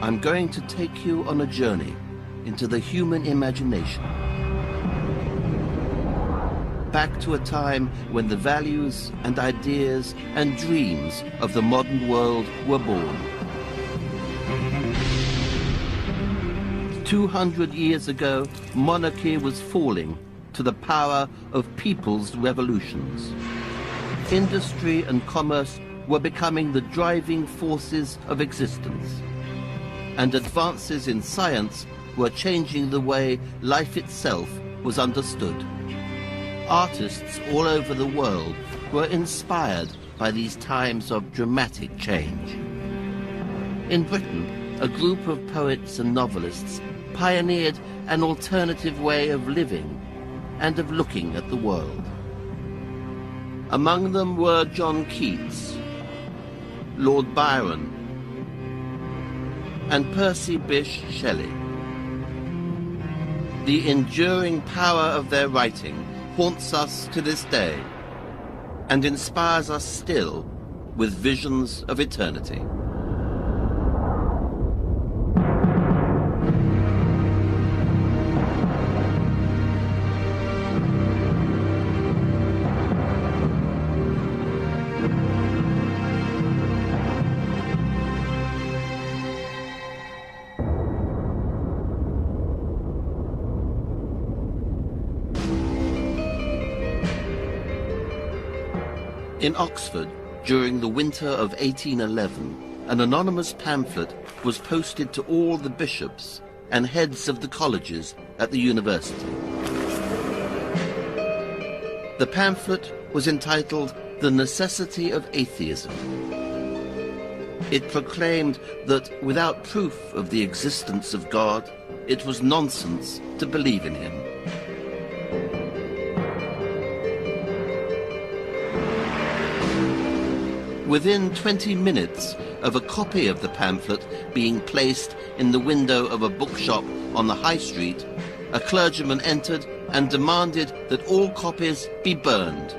I'm going to take you on a journey into the human imagination. Back to a time when the values and ideas and dreams of the modern world were born. 200 years ago, monarchy was falling to the power of people's revolutions. Industry and commerce were becoming the driving forces of existence. And advances in science were changing the way life itself was understood. Artists all over the world were inspired by these times of dramatic change. In Britain, a group of poets and novelists pioneered an alternative way of living and of looking at the world. Among them were John Keats, Lord Byron, and Percy Bysshe Shelley. The enduring power of their writing haunts us to this day and inspires us still with visions of eternity. In Oxford, during the winter of 1811, an anonymous pamphlet was posted to all the bishops and heads of the colleges at the university. The pamphlet was entitled The Necessity of Atheism. It proclaimed that without proof of the existence of God, it was nonsense to believe in him. Within 20 minutes of a copy of the pamphlet being placed in the window of a bookshop on the High Street, a clergyman entered and demanded that all copies be burned.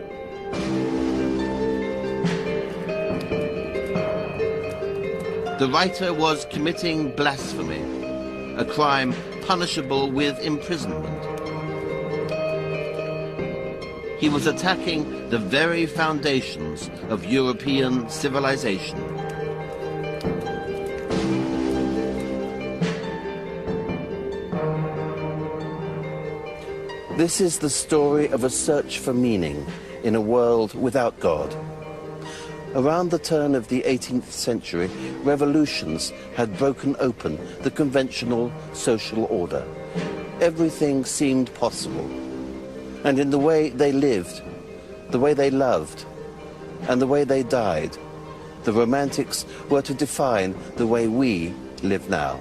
The writer was committing blasphemy, a crime punishable with imprisonment. He was attacking the very foundations of European civilization. This is the story of a search for meaning in a world without God. Around the turn of the 18th century, revolutions had broken open the conventional social order. Everything seemed possible. And in the way they lived, the way they loved, and the way they died, the Romantics were to define the way we live now.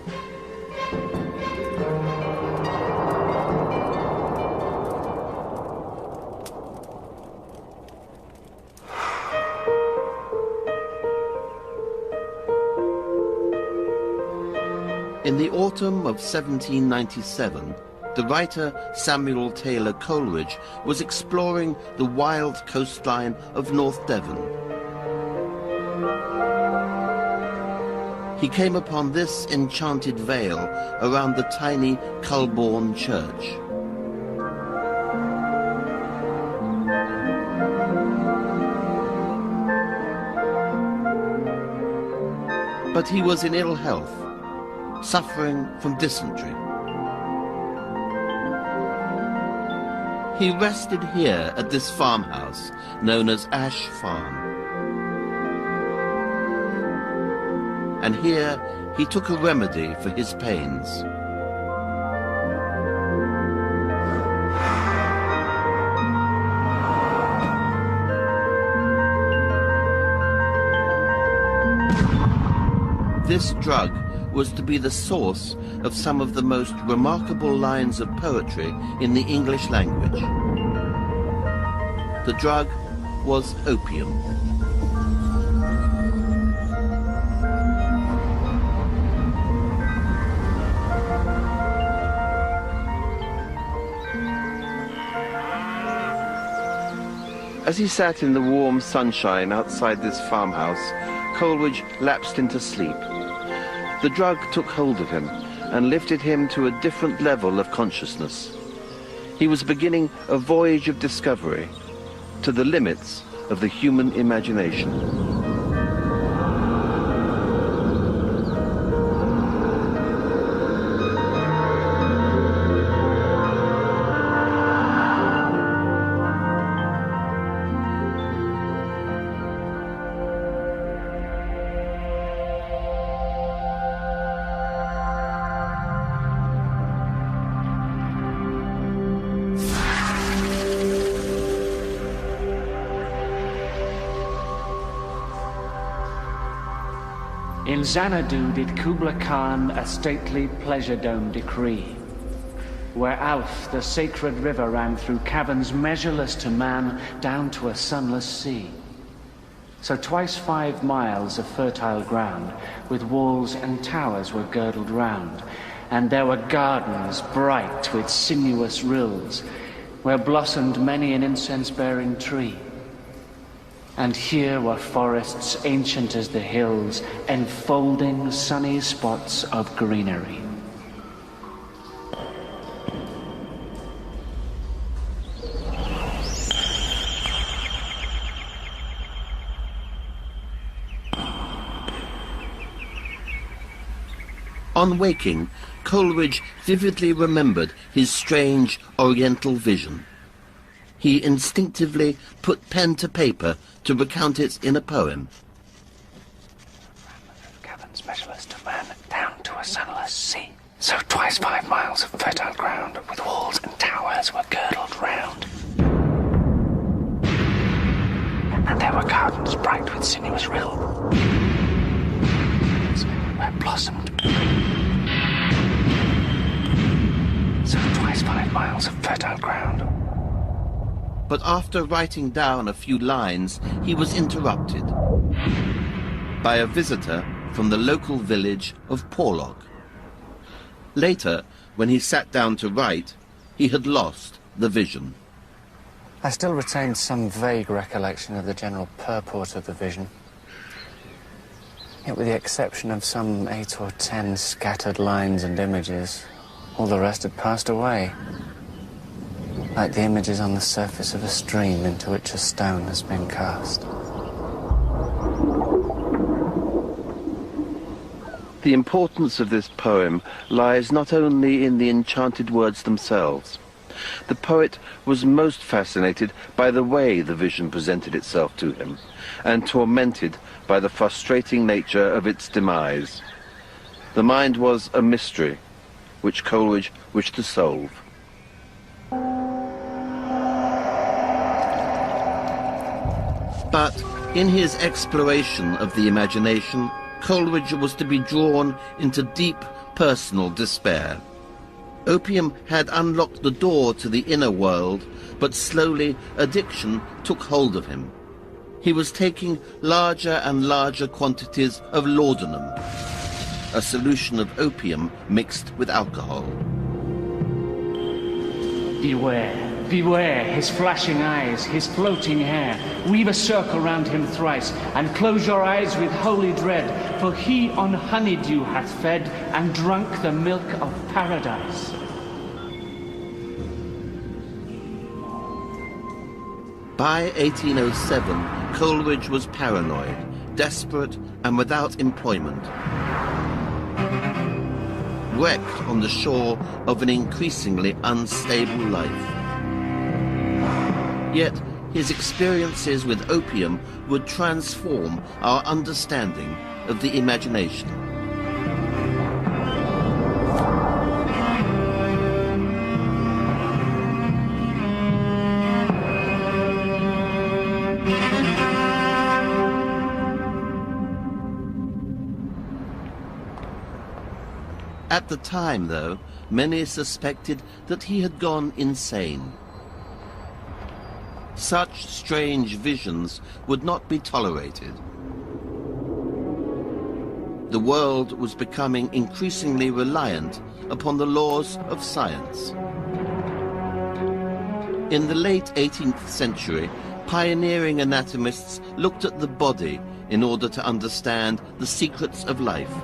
In the autumn of 1797, the writer Samuel Taylor Coleridge was exploring the wild coastline of North Devon. He came upon this enchanted vale around the tiny Culbourne church. But he was in ill health, suffering from dysentery. He rested here at this farmhouse, known as Ash Farm. And here he took a remedy for his pains. This drug was to be the source of some of the most remarkable lines of poetry in the English language. The drug was opium. As he sat in the warm sunshine outside this farmhouse, Coleridge lapsed into sleep. The drug took hold of him and lifted him to a different level of consciousness. He was beginning a voyage of discovery to the limits of the human imagination. In Xanadu did Kubla Khan a stately pleasure dome decree, where Alf, the sacred river, ran through caverns measureless to man, down to a sunless sea. So twice 5 miles of fertile ground, with walls and towers were girdled round, and there were gardens bright with sinuous rills, where blossomed many an incense-bearing tree. And here were forests ancient as the hills, enfolding sunny spots of greenery. On waking, Coleridge vividly remembered his strange oriental vision. He instinctively put pen to paper to recount it in a poem. Caverns measureless to man, down to a sunless sea. So twice 5 miles of fertile ground, with walls and towers were girdled round. And there were gardens bright with sinuous rills, where blossomed. So twice 5 miles of fertile ground. But after writing down a few lines, he was interrupted by a visitor from the local village of Porlock. Later, when he sat down to write, he had lost the vision. I still retained some vague recollection of the general purport of the vision. Yet with the exception of some 8 or 10 scattered lines and images, all the rest had passed away. Like the images on the surface of a stream into which a stone has been cast. The importance of this poem lies not only in the enchanted words themselves. The poet was most fascinated by the way the vision presented itself to him, and tormented by the frustrating nature of its demise. The mind was a mystery, which Coleridge wished to solve. But in his exploration of the imagination, Coleridge was to be drawn into deep personal despair. Opium had unlocked the door to the inner world, but slowly addiction took hold of him. He was taking larger and larger quantities of laudanum, a solution of opium mixed with alcohol. Beware, beware, his flashing eyes, his floating hair. Weave a circle round him thrice, and close your eyes with holy dread, for he on honeydew hath fed, and drunk the milk of paradise. By 1807, Coleridge was paranoid, desperate, and without employment. Wrecked on the shore of an increasingly unstable life. Yet his experiences with opium would transform our understanding of the imagination. At the time, though, many suspected that he had gone insane. Such strange visions would not be tolerated. The world was becoming increasingly reliant upon the laws of science. In the late 18th century, pioneering anatomists looked at the body in order to understand the secrets of life.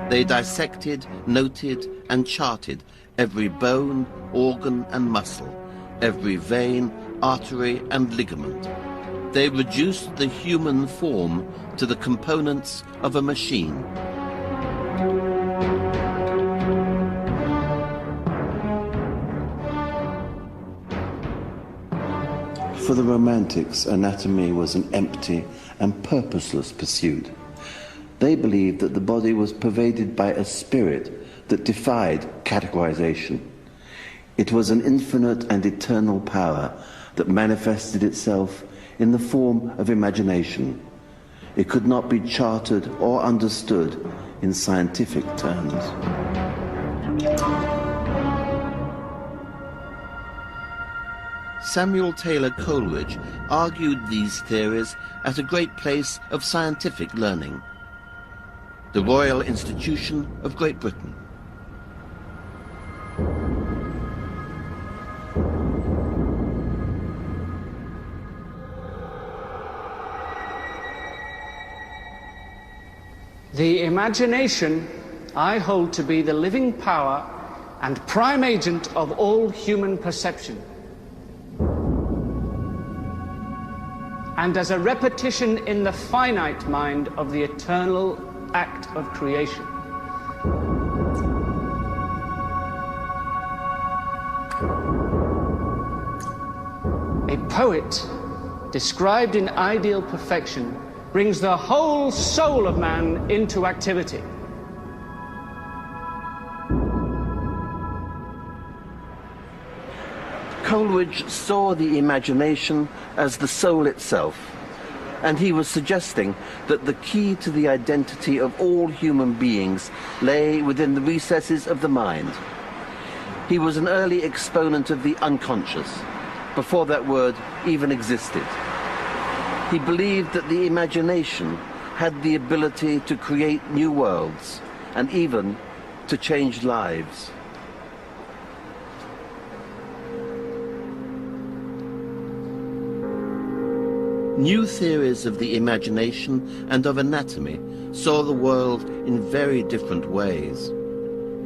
They dissected, noted, and charted every bone, organ, and muscle, every vein, artery, and ligament. They reduced the human form to the components of a machine. For the Romantics, anatomy was an empty and purposeless pursuit. They believed that the body was pervaded by a spirit that defied categorization. It was an infinite and eternal power that manifested itself in the form of imagination. It could not be charted or understood in scientific terms. Samuel Taylor Coleridge argued these theories at a great place of scientific learning, the Royal Institution of Great Britain. The imagination I hold to be the living power and prime agent of all human perception, and as a repetition in the finite mind of the eternal act of creation. A poet, described in ideal perfection, brings the whole soul of man into activity. Coleridge saw the imagination as the soul itself, and he was suggesting that the key to the identity of all human beings lay within the recesses of the mind. He was an early exponent of the unconscious, before that word even existed. He believed that the imagination had the ability to create new worlds and even to change lives. New theories of the imagination and of anatomy saw the world in very different ways,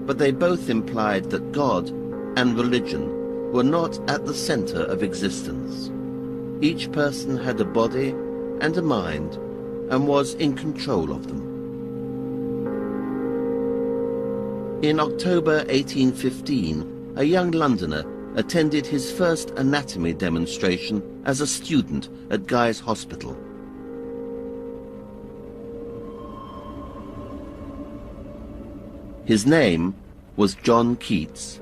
but they both implied that God and religion were not at the center of existence. Each person had a body and a mind and was in control of them. In October 1815, a young Londoner attended his first anatomy demonstration as a student at Guy's Hospital. His name was John Keats.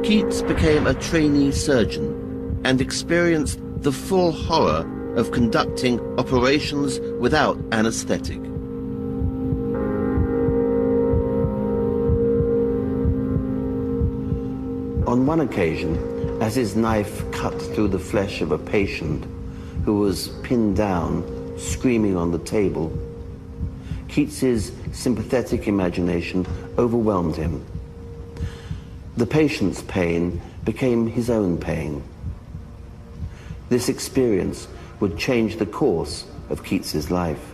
Keats became a trainee surgeon and experienced the full horror of conducting operations without anesthetic. On one occasion, as his knife cut through the flesh of a patient who was pinned down, screaming on the table, Keats's sympathetic imagination overwhelmed him. The patient's pain became his own pain. This experience would change the course of Keats's life.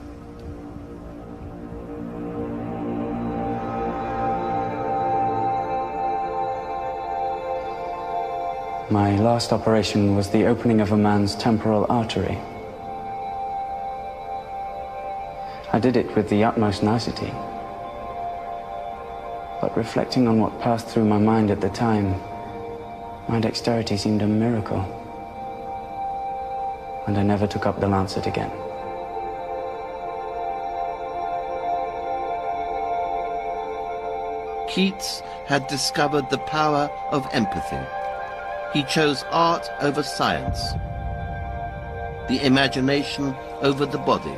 My last operation was the opening of a man's temporal artery. I did it with the utmost nicety. But reflecting on what passed through my mind at the time, my dexterity seemed a miracle. And I never took up the lancet again. Keats had discovered the power of empathy. He chose art over science, the imagination over the body,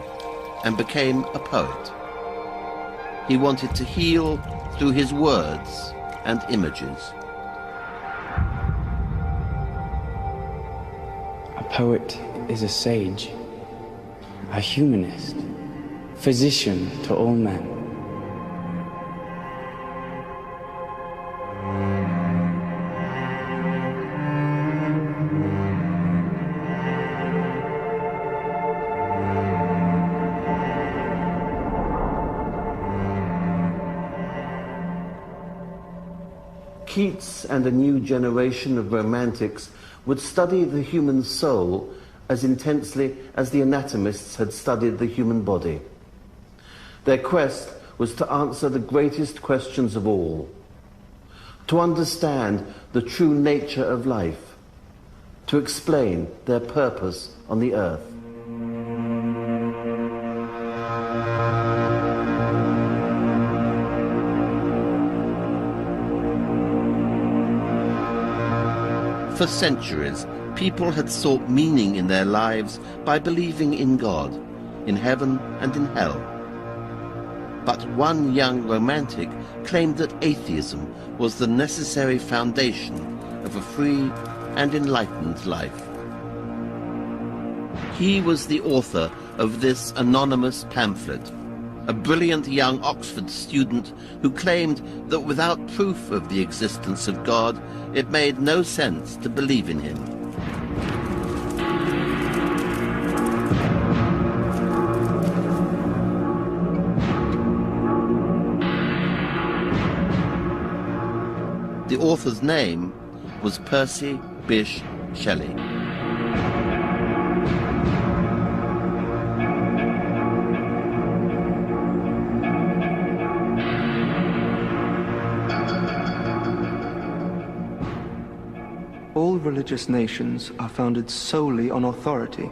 and became a poet. He wanted to heal through his words and images. A poet is a sage, a humanist, physician to all men. Keats and a new generation of romantics would study the human soul as intensely as the anatomists had studied the human body. Their quest was to answer the greatest questions of all, to understand the true nature of life, to explain their purpose on the earth. For centuries, people had sought meaning in their lives by believing in God, in heaven and in hell. But one young romantic claimed that atheism was the necessary foundation of a free and enlightened life. He was the author of this anonymous pamphlet, a brilliant young Oxford student who claimed that without proof of the existence of God, it made no sense to believe in him. The author's name was Percy Bysshe Shelley. All religious nations are founded solely on authority.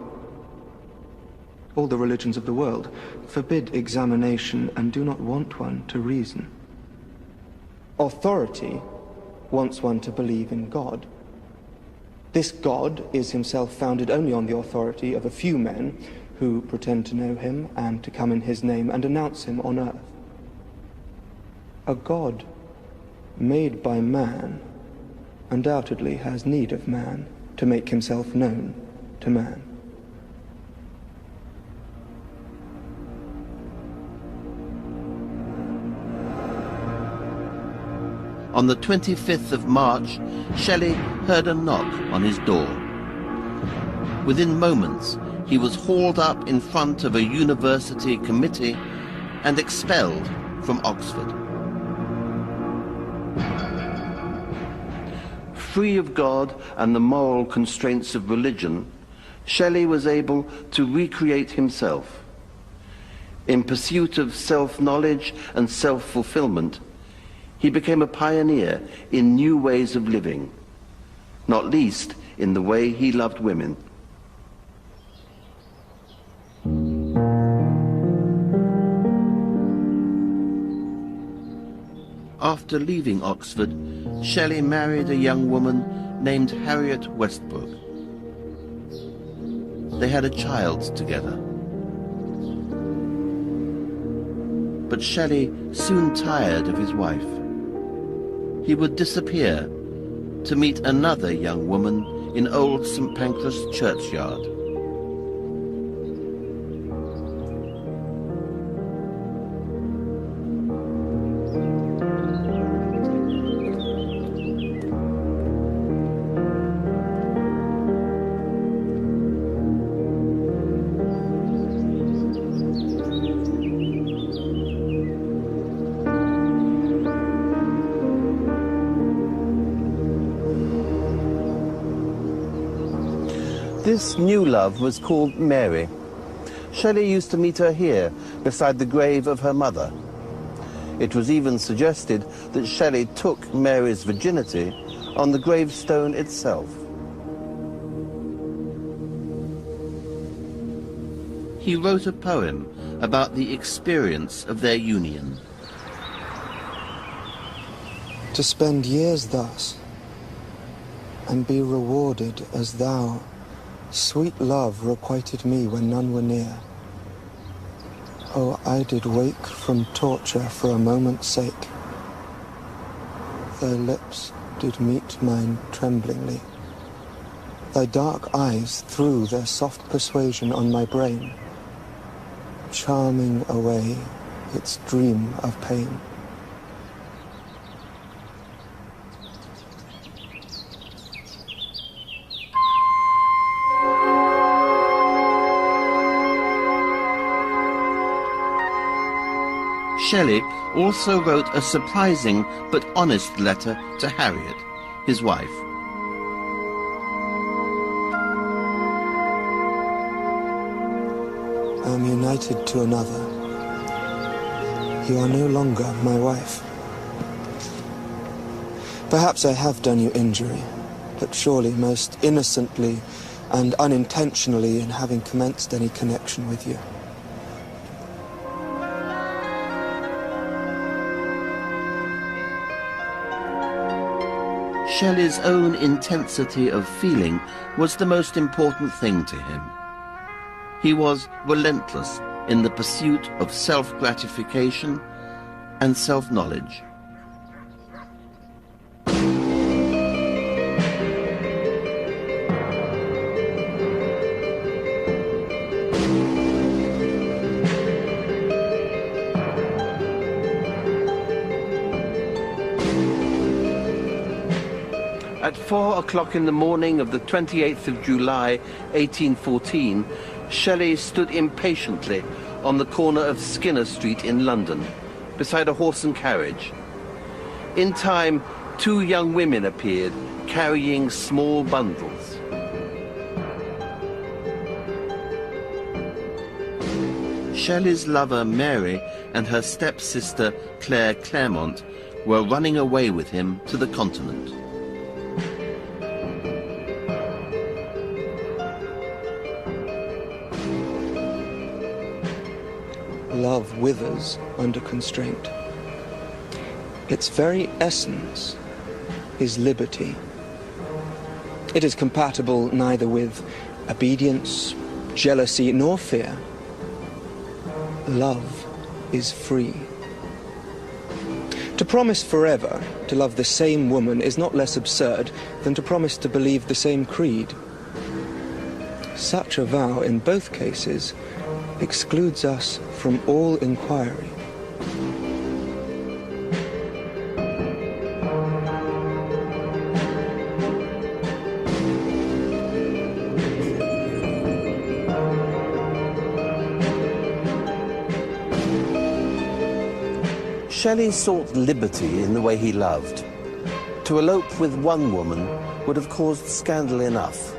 All the religions of the world forbid examination and do not want one to reason. Authority wants one to believe in God. This God is himself founded only on the authority of a few men who pretend to know him and to come in his name and announce him on earth. A God made by man undoubtedly has need of man to make himself known to man. On the 25th of March, Shelley heard a knock on his door. Within moments, he was hauled up in front of a university committee and expelled from Oxford. Free of God and the moral constraints of religion, Shelley was able to recreate himself. In pursuit of self-knowledge and self-fulfillment, he became a pioneer in new ways of living, not least in the way he loved women. After leaving Oxford, Shelley married a young woman named Harriet Westbrook. They had a child together. But Shelley soon tired of his wife. He would disappear to meet another young woman in Old St. Pancras churchyard. This new love was called Mary. Shelley used to meet her here, beside the grave of her mother. It was even suggested that Shelley took Mary's virginity on the gravestone itself. He wrote a poem about the experience of their union. To spend years thus, and be rewarded as thou, sweet love, requited me when none were near. Oh, I did wake from torture for a moment's sake. Thy lips did meet mine tremblingly. Thy dark eyes threw their soft persuasion on my brain, charming away its dream of pain. Shelley also wrote a surprising but honest letter to Harriet, his wife. I am united to another. You are no longer my wife. Perhaps I have done you injury, but surely most innocently and unintentionally in having commenced any connection with you. Shelley's own intensity of feeling was the most important thing to him. He was relentless in the pursuit of self-gratification and self-knowledge. At 4 o'clock in the morning of the 28th of July, 1814, Shelley stood impatiently on the corner of Skinner Street in London, beside a horse and carriage. In time, 2 young women appeared, carrying small bundles. Shelley's lover Mary and her stepsister Claire Clairmont were running away with him to the continent. Love withers under constraint. Its very essence is liberty. It is compatible neither with obedience, jealousy, nor fear. Love is free. To promise forever to love the same woman is not less absurd than to promise to believe the same creed. Such a vow, in both cases, excludes us from all inquiry. Shelley sought liberty in the way he loved. To elope with one woman would have caused scandal enough.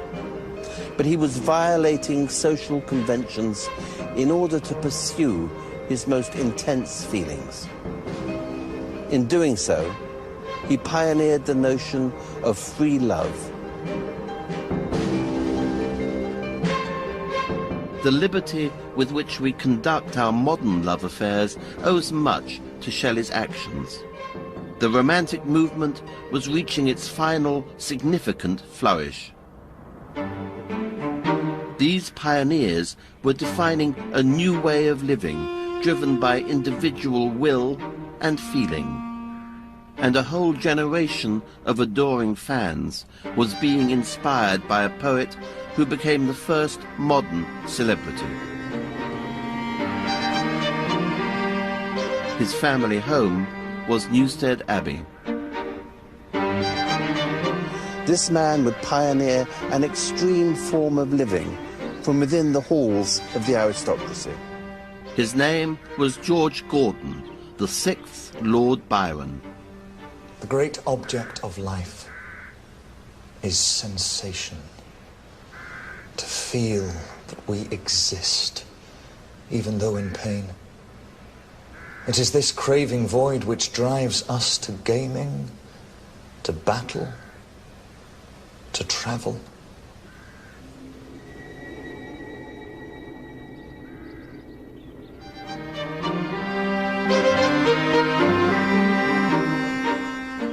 But he was violating social conventions in order to pursue his most intense feelings. In doing so, he pioneered the notion of free love. The liberty with which we conduct our modern love affairs owes much to Shelley's actions. The Romantic movement was reaching its final significant flourish. These pioneers were defining a new way of living, driven by individual will and feeling. And a whole generation of adoring fans was being inspired by a poet who became the first modern celebrity. His family home was Newstead Abbey. This man would pioneer an extreme form of living from within the halls of the aristocracy. His name was George Gordon, the 6th Lord Byron. The great object of life is sensation. To feel that we exist, even though in pain. It is this craving void which drives us to gaming, to battle, to travel.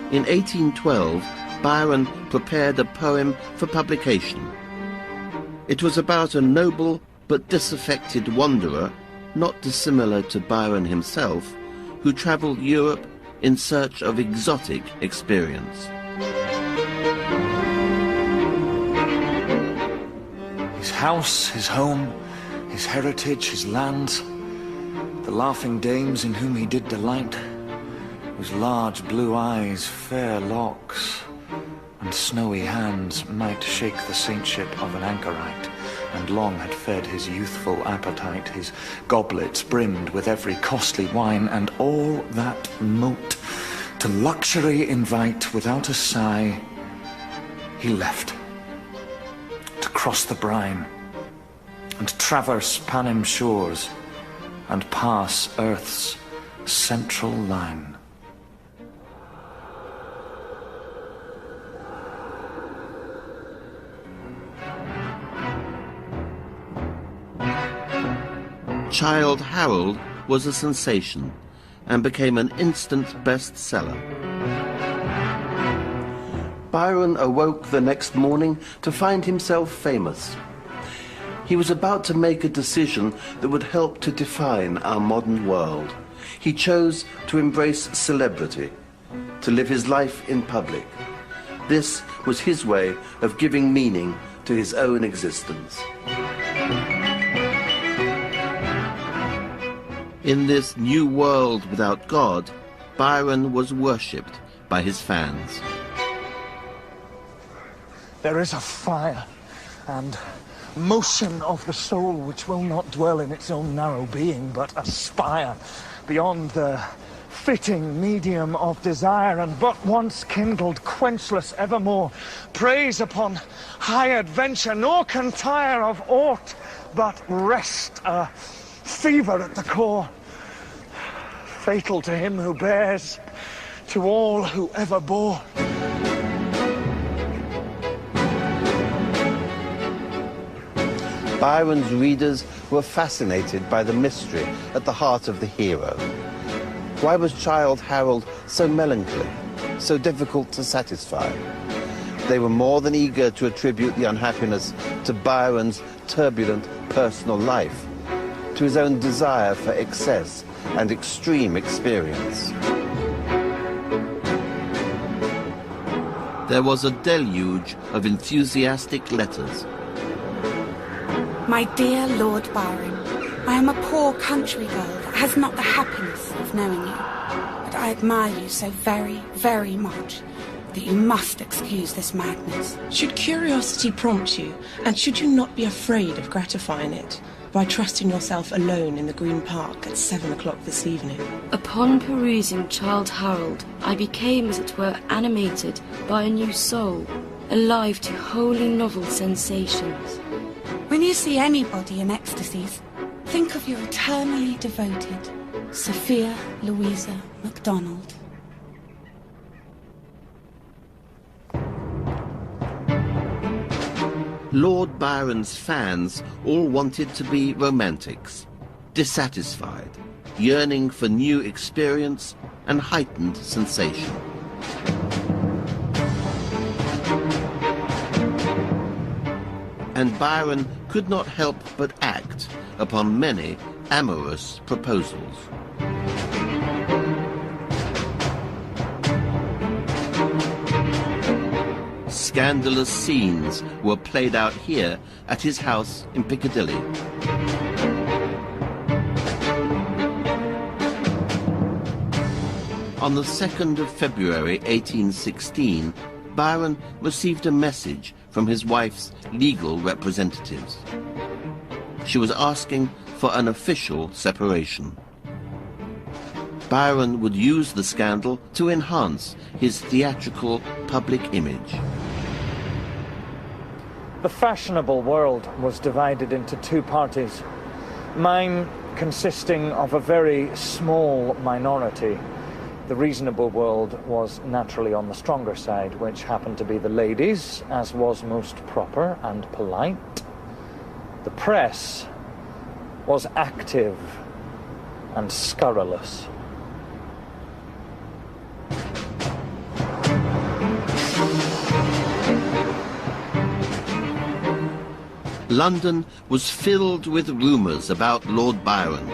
In 1812, Byron prepared a poem for publication. It was about a noble but disaffected wanderer, not dissimilar to Byron himself, who travelled Europe in search of exotic experience. His house, his home, his heritage, his lands, the laughing dames in whom he did delight, whose large blue eyes, fair locks, and snowy hands might shake the saintship of an anchorite, and long had fed his youthful appetite, his goblets brimmed with every costly wine, and all that mote to luxury invite without a sigh, he left to cross the brine and traverse Panem shores and pass Earth's central line. Childe Harold was a sensation and became an instant bestseller. Byron awoke the next morning to find himself famous. He was about to make a decision that would help to define our modern world. He chose to embrace celebrity, to live his life in public. This was his way of giving meaning to his own existence. In this new world without God, Byron was worshipped by his fans. There is a fire and motion of the soul which will not dwell in its own narrow being, but aspire beyond the fitting medium of desire, and but once kindled, quenchless evermore, preys upon high adventure, nor can tire of aught but rest, a fever at the core, fatal to him who bears, to all who ever bore. Byron's readers were fascinated by the mystery at the heart of the hero. Why was Childe Harold so melancholy, so difficult to satisfy? They were more than eager to attribute the unhappiness to Byron's turbulent personal life, to his own desire for excess and extreme experience. There was a deluge of enthusiastic letters. My dear Lord Byron, I am a poor country girl that has not the happiness of knowing you, but I admire you so very, very much that you must excuse this madness. Should curiosity prompt you, and should you not be afraid of gratifying it by trusting yourself alone in the Green Park at 7 o'clock this evening? Upon perusing Childe Harold, I became, as it were, animated by a new soul, alive to wholly novel sensations. When you see anybody in ecstasies, think of your eternally devoted Sophia Louisa MacDonald. Lord Byron's fans all wanted to be romantics, dissatisfied, yearning for new experience and heightened sensation. And Byron could not help but act upon many amorous proposals. Scandalous scenes were played out here at his house in Piccadilly. On the 2nd of February 1816, Byron received a message from his wife's legal representatives. She was asking for an official separation. Byron would use the scandal to enhance his theatrical public image. The fashionable world was divided into two parties, mine consisting of a very small minority. The reasonable world was naturally on the stronger side, which happened to be the ladies, as was most proper and polite. The press was active and scurrilous. London was filled with rumours about Lord Byron.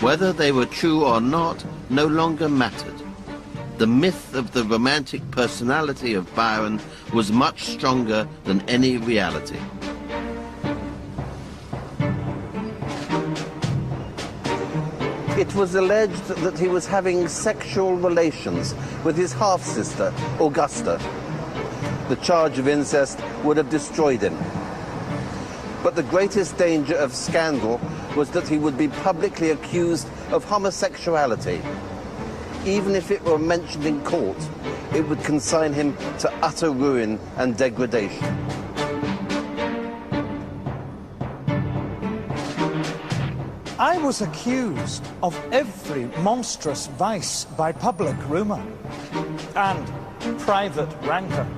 Whether they were true or not no longer mattered. The myth of the romantic personality of Byron was much stronger than any reality. It was alleged that he was having sexual relations with his half-sister, Augusta. The charge of incest would have destroyed him. But the greatest danger of scandal was that he would be publicly accused of homosexuality. Even if it were mentioned in court, it would consign him to utter ruin and degradation. I was accused of every monstrous vice by public rumour and private rancour.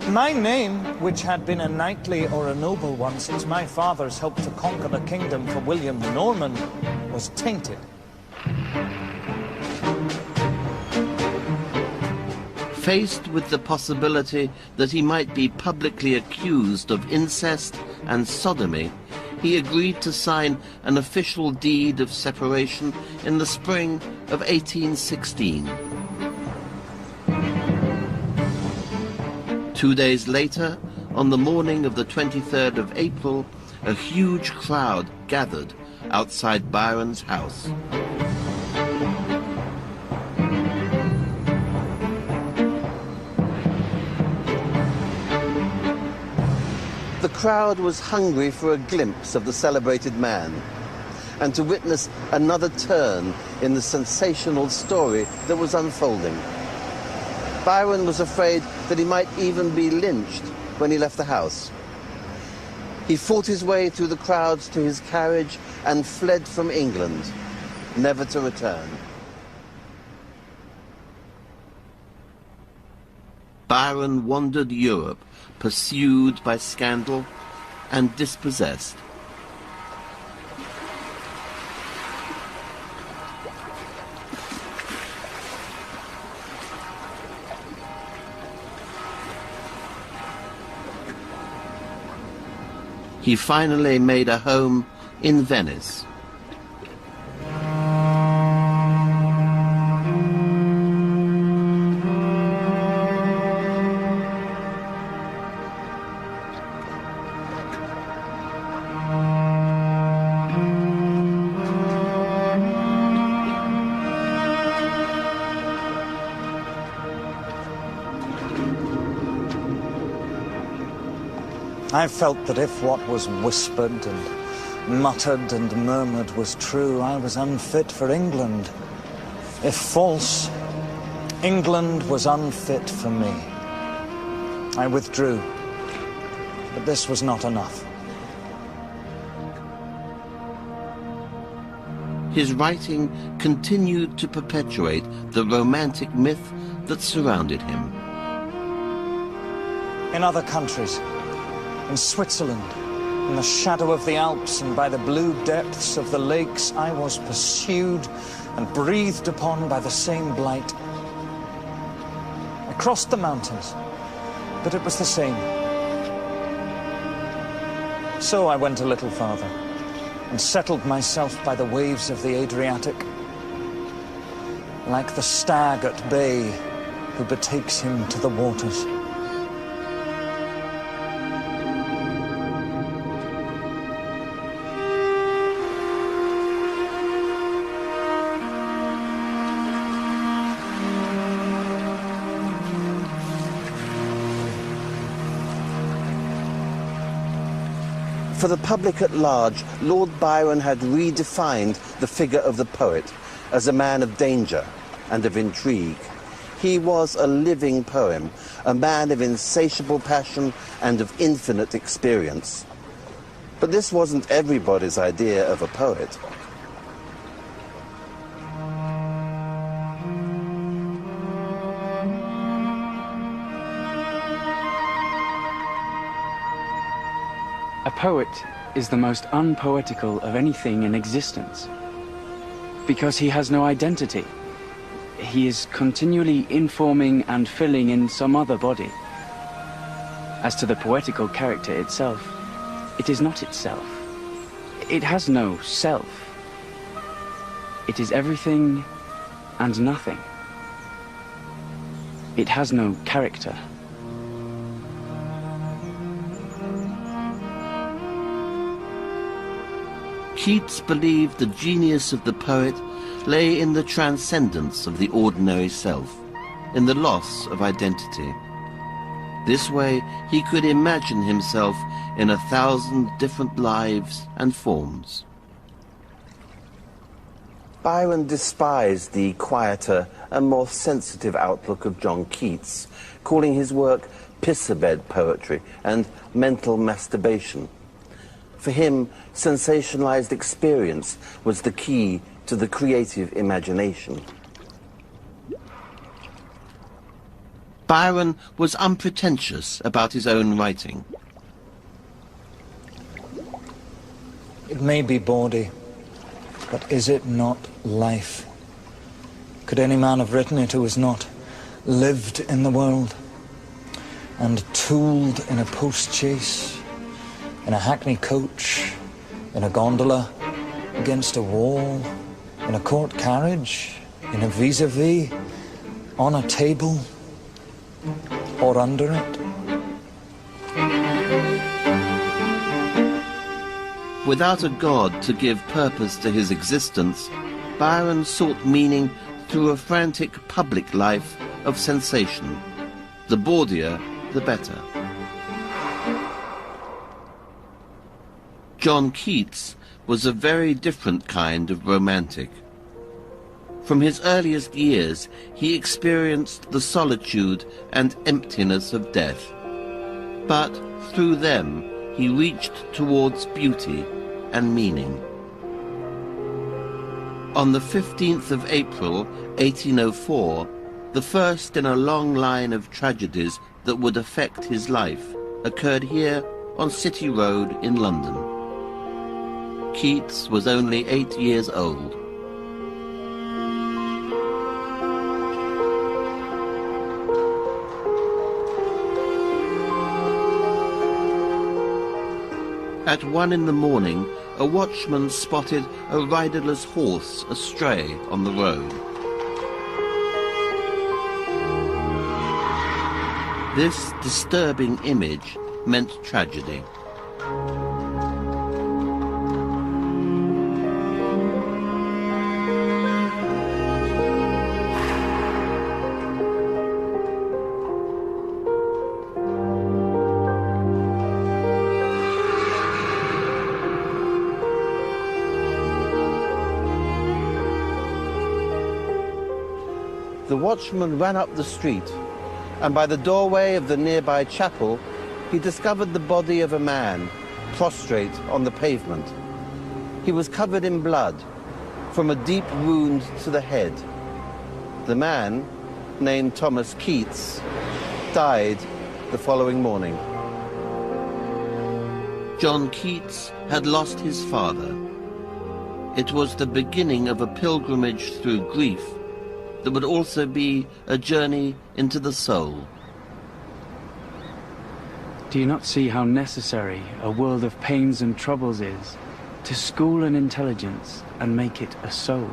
My name, which had been a knightly or a noble one since my fathers helped to conquer the kingdom for William the Norman, was tainted. Faced with the possibility that he might be publicly accused of incest and sodomy, he agreed to sign an official deed of separation in the spring of 1816. 2 days later, on the morning of the 23rd of April, a huge crowd gathered outside Byron's house. The crowd was hungry for a glimpse of the celebrated man and to witness another turn in the sensational story that was unfolding. Byron was afraid that he might even be lynched when he left the house. He fought his way through the crowds to his carriage and fled from England, never to return. Byron wandered Europe, pursued by scandal and dispossessed. He finally made a home in Venice. I felt that if what was whispered and muttered and murmured was true, I was unfit for England. If false, England was unfit for me. I withdrew, but this was not enough. His writing continued to perpetuate the romantic myth that surrounded him. In other countries, in Switzerland, in the shadow of the Alps and by the blue depths of the lakes, I was pursued and breathed upon by the same blight. I crossed the mountains, but it was the same. So I went a little farther and settled myself by the waves of the Adriatic, like the stag at bay who betakes him to the waters. For the public at large, Lord Byron had redefined the figure of the poet as a man of danger and of intrigue. He was a living poem, a man of insatiable passion and of infinite experience. But this wasn't everybody's idea of a poet. A poet is the most unpoetical of anything in existence, because he has no identity. He is continually informing and filling in some other body. As to the poetical character itself, it is not itself. It has no self. It is everything and nothing. It has no character. Keats believed the genius of the poet lay in the transcendence of the ordinary self, in the loss of identity. This way he could imagine himself in 1,000 different lives and forms. Byron despised the quieter and more sensitive outlook of John Keats, calling his work piss-a-bed poetry and mental masturbation. For him, sensationalized experience was the key to the creative imagination. Byron was unpretentious about his own writing. It may be bawdy, but is it not life? Could any man have written it who has not lived in the world and tooled in a post-chaise, in a hackney coach, in a gondola, against a wall, in a court carriage, in a vis-a-vis, on a table, or under it? Without a god to give purpose to his existence, Byron sought meaning through a frantic public life of sensation. The bawdier, the better. John Keats was a very different kind of romantic. From his earliest years, he experienced the solitude and emptiness of death. But through them, he reached towards beauty and meaning. On the 15th of April, 1804, the first in a long line of tragedies that would affect his life occurred here on City Road in London. Keats was only 8 years old. At 1 in the morning, a watchman spotted a riderless horse astray on the road. This disturbing image meant tragedy. The watchman ran up the street, and by the doorway of the nearby chapel, he discovered the body of a man, prostrate on the pavement. He was covered in blood, from a deep wound to the head. The man, named Thomas Keats, died the following morning. John Keats had lost his father. It was the beginning of a pilgrimage through grief that would also be a journey into the soul. Do you not see how necessary a world of pains and troubles is to school an intelligence and make it a soul?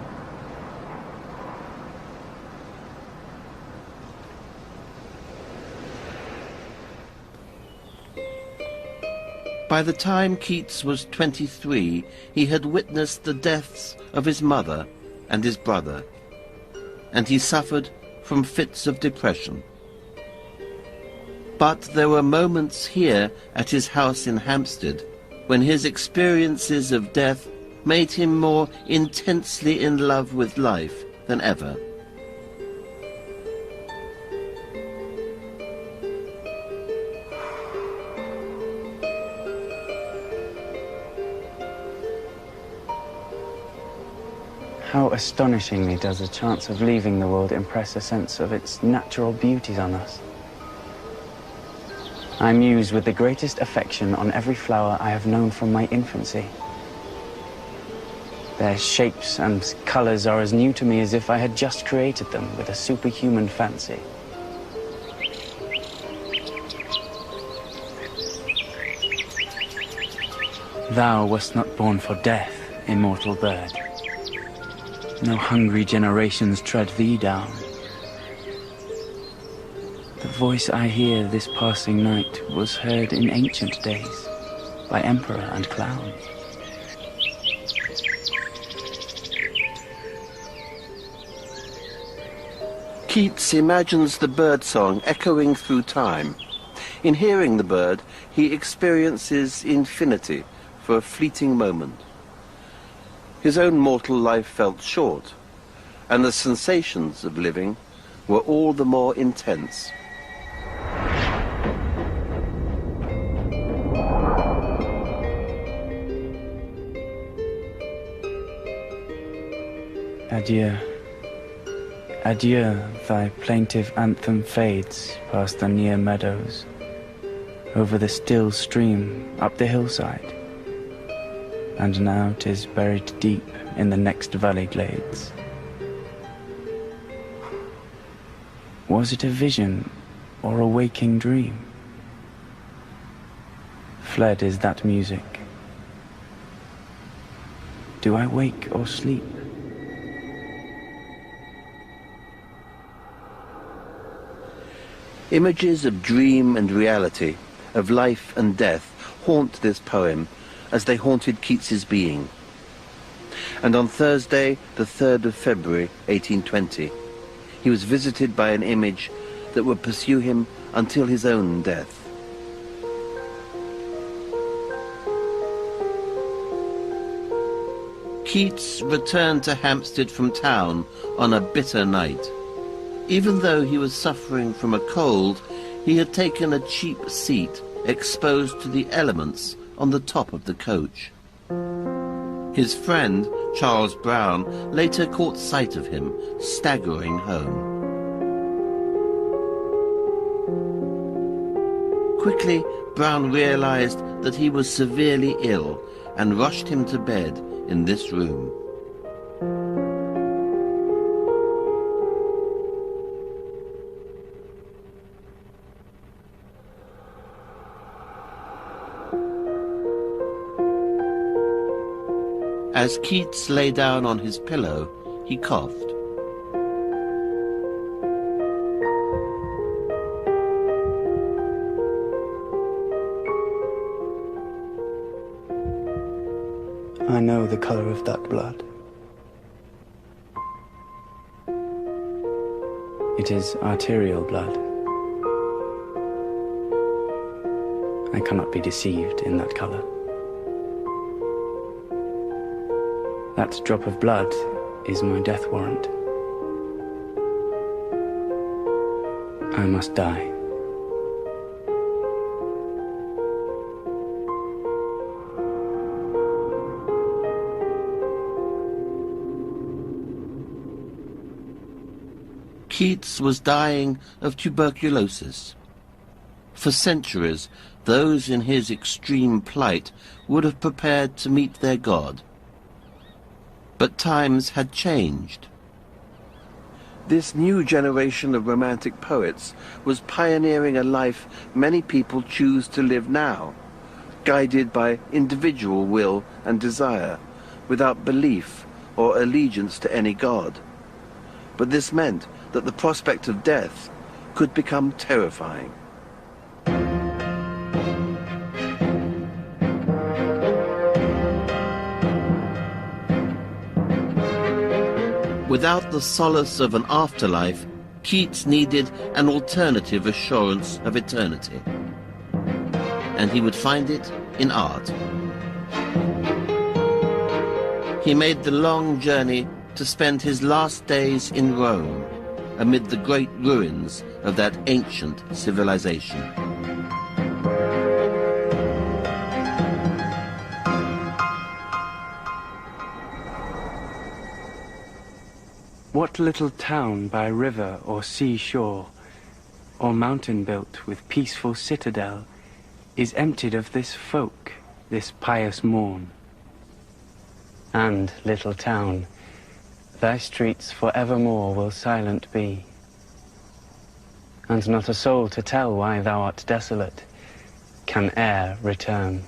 By the time Keats was 23, he had witnessed the deaths of his mother and his brother, and he suffered from fits of depression. But there were moments here at his house in Hampstead when his experiences of death made him more intensely in love with life than ever. How astonishingly does the chance of leaving the world impress a sense of its natural beauties on us. I muse with the greatest affection on every flower I have known from my infancy. Their shapes and colors are as new to me as if I had just created them with a superhuman fancy. Thou wast not born for death, immortal bird. No hungry generations tread thee down. The voice I hear this passing night was heard in ancient days by emperor and clown. Keats imagines the birdsong echoing through time. In hearing the bird, he experiences infinity for a fleeting moment. His own mortal life felt short, and the sensations of living were all the more intense. Adieu. Adieu, thy plaintive anthem fades past the near meadows, over the still stream, up the hillside, and now 'tis buried deep in the next valley glades. Was it a vision or a waking dream? Fled is that music. Do I wake or sleep? Images of dream and reality, of life and death, haunt this poem as they haunted Keats's being. And on Thursday, the 3rd of February, 1820, he was visited by an image that would pursue him until his own death. Keats returned to Hampstead from town on a bitter night. Even though he was suffering from a cold, he had taken a cheap seat exposed to the elements on the top of the coach. His friend, Charles Brown, later caught sight of him staggering home. Quickly, Brown realized that he was severely ill and rushed him to bed in this room. As Keats lay down on his pillow, he coughed. I know the color of that blood. It is arterial blood. I cannot be deceived in that color. That drop of blood is my death warrant. I must die. Keats was dying of tuberculosis. For centuries, those in his extreme plight would have prepared to meet their God. But times had changed. This new generation of romantic poets was pioneering a life many people choose to live now, guided by individual will and desire, without belief or allegiance to any god. But this meant that the prospect of death could become terrifying. Without the solace of an afterlife, Keats needed an alternative assurance of eternity. And he would find it in art. He made the long journey to spend his last days in Rome, amid the great ruins of that ancient civilization. What little town by river or sea shore, or mountain built with peaceful citadel, is emptied of this folk, this pious morn? And, little town, thy streets for evermore will silent be, and not a soul to tell why thou art desolate can e'er return.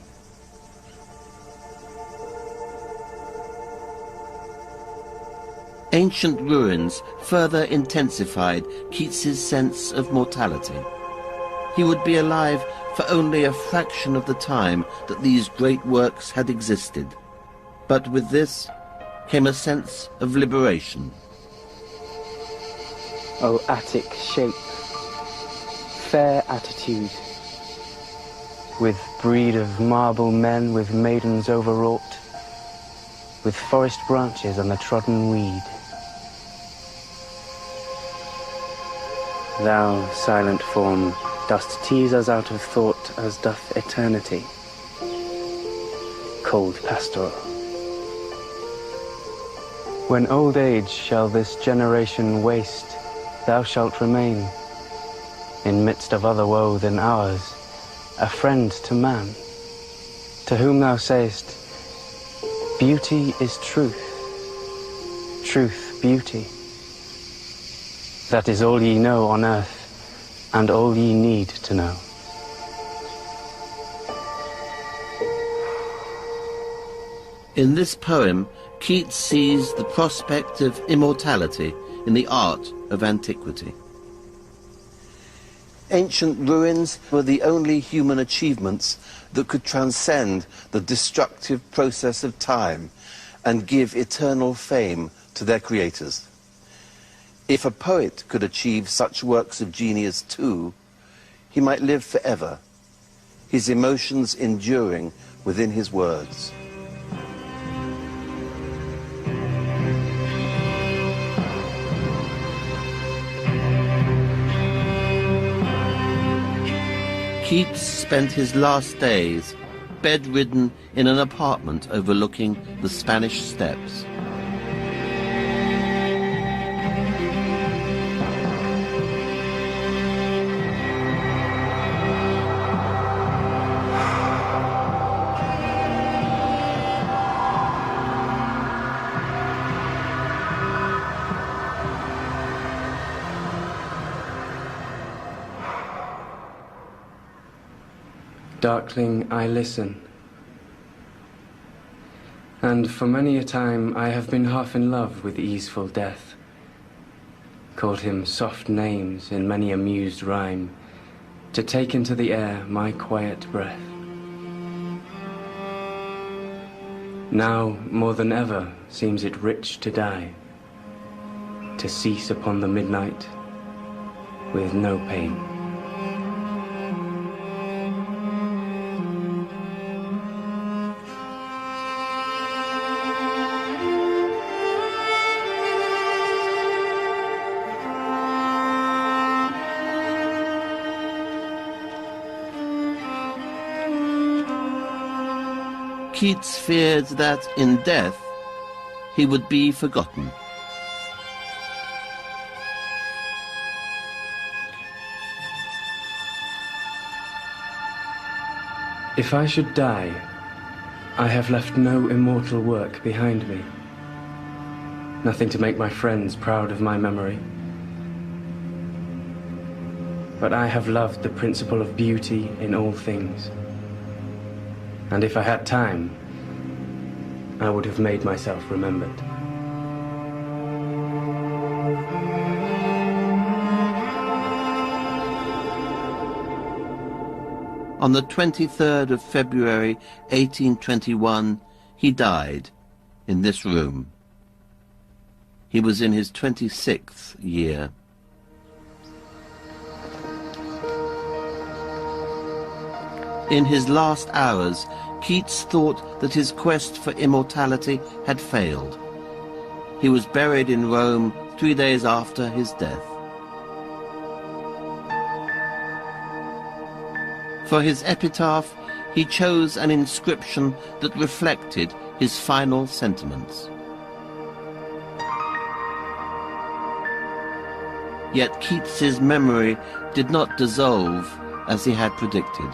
Ancient ruins further intensified Keats's sense of mortality. He would be alive for only a fraction of the time that these great works had existed. But with this came a sense of liberation. O Attic shape, fair attitude, with breed of marble men, with maidens overwrought, with forest branches and the trodden weed. Thou, silent form, dost tease us out of thought as doth eternity, cold pastoral. When old age shall this generation waste, thou shalt remain, in midst of other woe than ours, a friend to man, to whom thou sayest, beauty is truth, truth beauty. That is all ye know on earth, and all ye need to know. In this poem, Keats sees the prospect of immortality in the art of antiquity. Ancient ruins were the only human achievements that could transcend the destructive process of time and give eternal fame to their creators. If a poet could achieve such works of genius too, he might live forever, his emotions enduring within his words. Keats spent his last days bedridden in an apartment overlooking the Spanish Steps. Darkling, I listen, and for many a time I have been half in love with easeful death, called him soft names in many a mused rhyme, to take into the air my quiet breath. Now, more than ever, seems it rich to die, to cease upon the midnight with no pain. Keats feared that in death he would be forgotten. If I should die, I have left no immortal work behind me. Nothing to make my friends proud of my memory. But I have loved the principle of beauty in all things. And if I had time, I would have made myself remembered. On the 23rd of February 1821, he died in this room. He was in his 26th year. In his last hours, Keats thought that his quest for immortality had failed. He was buried in Rome 3 days after his death. For his epitaph, he chose an inscription that reflected his final sentiments. Yet Keats's memory did not dissolve as he had predicted.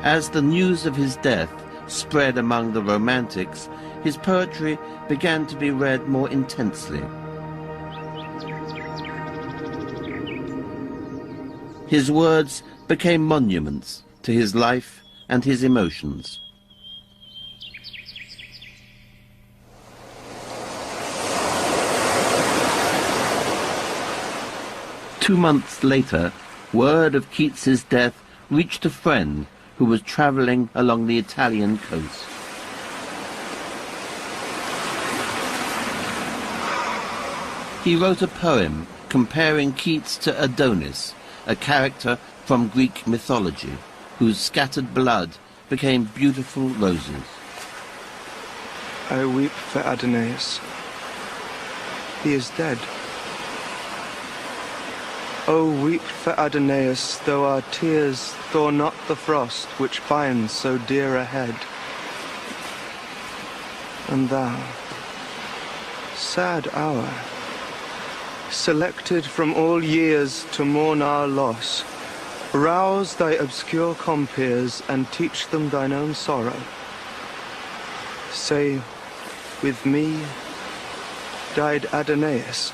As the news of his death spread among the Romantics, his poetry began to be read more intensely. His words became monuments to his life and his emotions. Two months later, word of Keats's death reached a friend who was travelling along the Italian coast. he wrote a poem comparing Keats to Adonis, a character from Greek mythology, whose scattered blood became beautiful roses. I weep for Adonais. He is dead. Oh, weep for Adonais, though our tears thaw not the frost which binds so dear a head. And thou, sad hour, selected from all years to mourn our loss, rouse thy obscure compeers and teach them thine own sorrow. Say, with me died Adonais.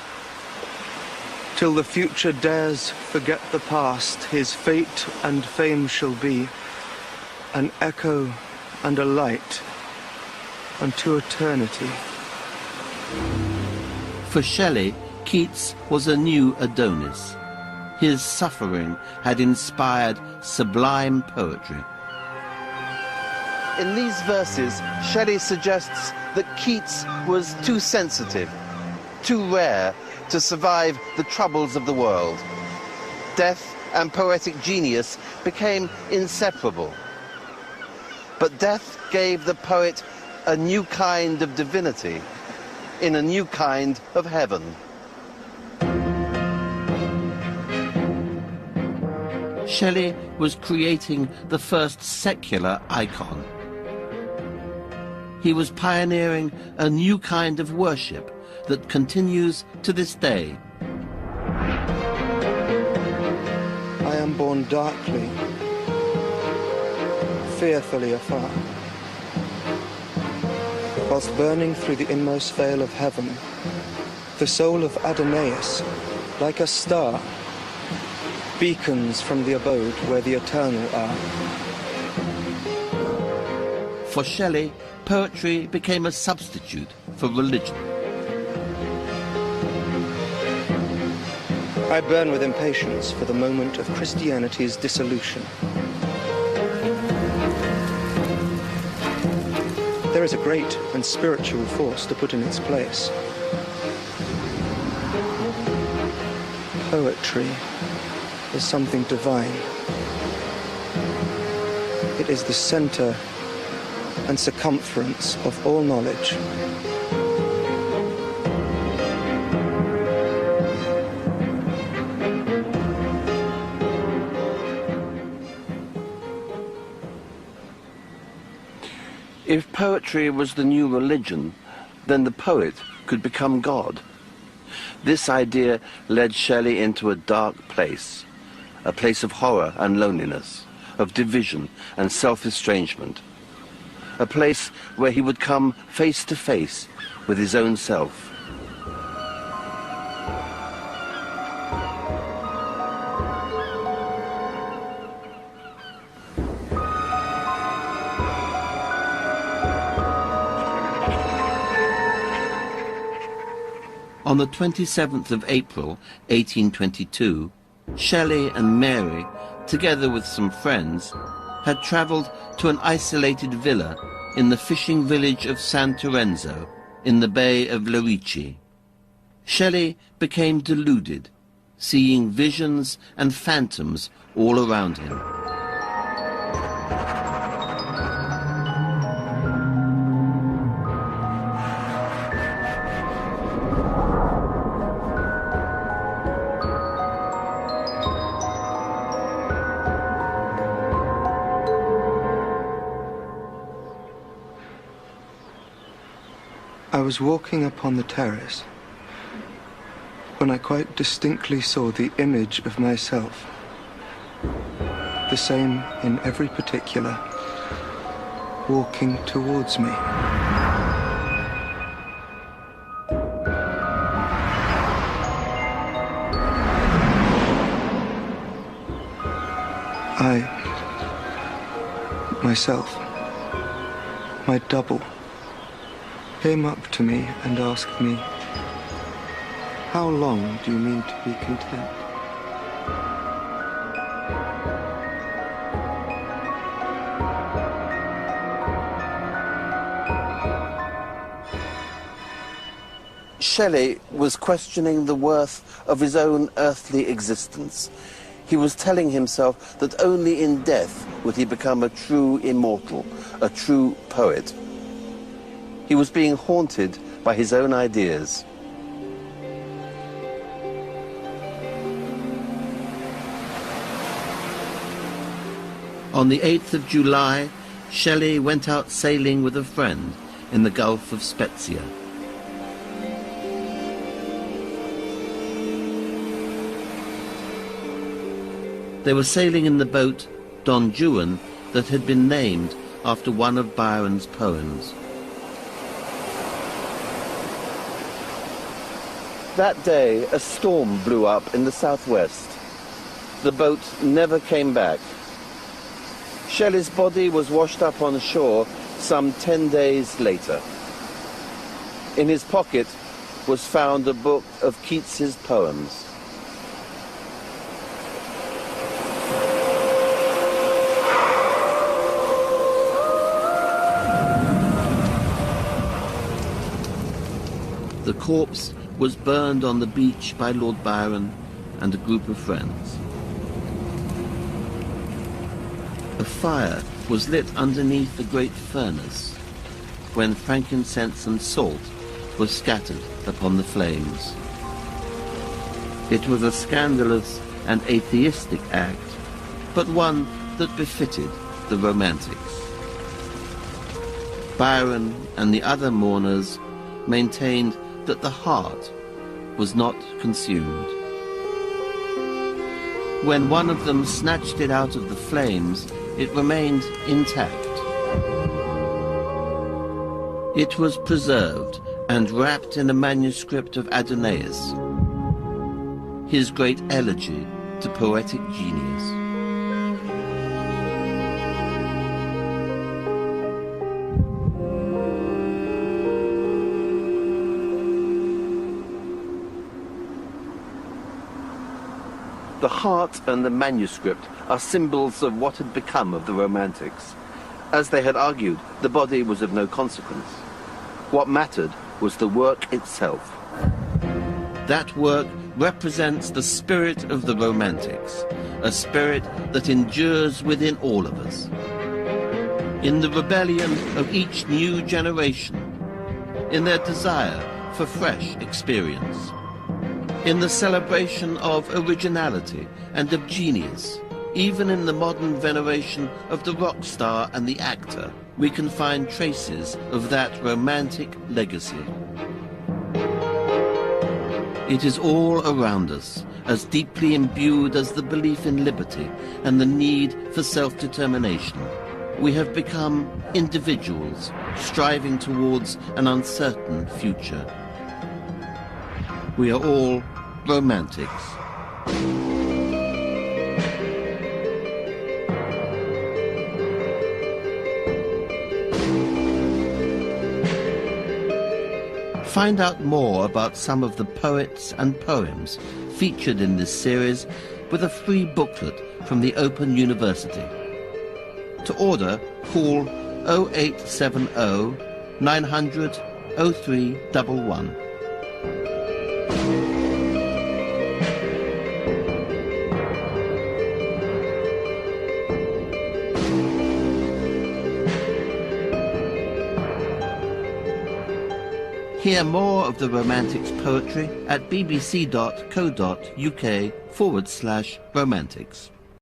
Till the future dares forget the past, his fate and fame shall be an echo and a light unto eternity. For Shelley, Keats was a new Adonis. His suffering had inspired sublime poetry. In these verses, Shelley suggests that Keats was too sensitive, too rare to survive the troubles of the world. Death and poetic genius became inseparable. But death gave the poet a new kind of divinity in a new kind of heaven. Shelley was creating the first secular icon. He was pioneering a new kind of worship that continues to this day. I am born darkly, fearfully afar. Whilst burning through the inmost veil of heaven, the soul of Adonais, like a star, beacons from the abode where the eternal are. For Shelley, poetry became a substitute for religion. I burn with impatience for the moment of Christianity's dissolution. There is a great and spiritual force to put in its place. Poetry is something divine. It is the center and circumference of all knowledge. If poetry was the new religion, then the poet could become God. This idea led Shelley into a dark place, a place of horror and loneliness, of division and self-estrangement, a place where he would come face to face with his own self. On the 27th of April, 1822, Shelley and Mary, together with some friends, had travelled to an isolated villa in the fishing village of San Terenzo, in the Bay of Lerici. Shelley became deluded, seeing visions and phantoms all around him. I was walking upon the terrace when I quite distinctly saw the image of myself, the same in every particular, walking towards me. I, myself, my double, came up to me and asked me, "How long do you mean to be content?" Shelley was questioning the worth of his own earthly existence. He was telling himself that only in death would he become a true immortal, a true poet. He was being haunted by his own ideas. On the 8th of July, Shelley went out sailing with a friend in the Gulf of Spezia. They were sailing in the boat Don Juan that had been named after one of Byron's poems. That day, a storm blew up in the southwest. The boat never came back. Shelley's body was washed up on shore some 10 days later. In his pocket was found a book of Keats's poems. The corpse was burned on the beach by Lord Byron and a group of friends. A fire was lit underneath the great furnace when frankincense and salt were scattered upon the flames. It was a scandalous and atheistic act, but one that befitted the Romantics. Byron and the other mourners maintained that the heart was not consumed. When one of them snatched it out of the flames, it remained intact. It was preserved and wrapped in a manuscript of Adonais, his great elegy to poetic genius. The heart and the manuscript are symbols of what had become of the Romantics. As they had argued, the body was of no consequence. What mattered was the work itself. That work represents the spirit of the Romantics, a spirit that endures within all of us. In the rebellion of each new generation, in their desire for fresh experience, in the celebration of originality and of genius, even in the modern veneration of the rock star and the actor, we can find traces of that romantic legacy. It is all around us, as deeply imbued as the belief in liberty and the need for self-determination. We have become individuals striving towards an uncertain future. We are all Romantics. Find out more about some of the poets and poems featured in this series with a free booklet from the Open University. To order, call 0870 900 0311. Hear more of the Romantics poetry at bbc.co.uk/Romantics.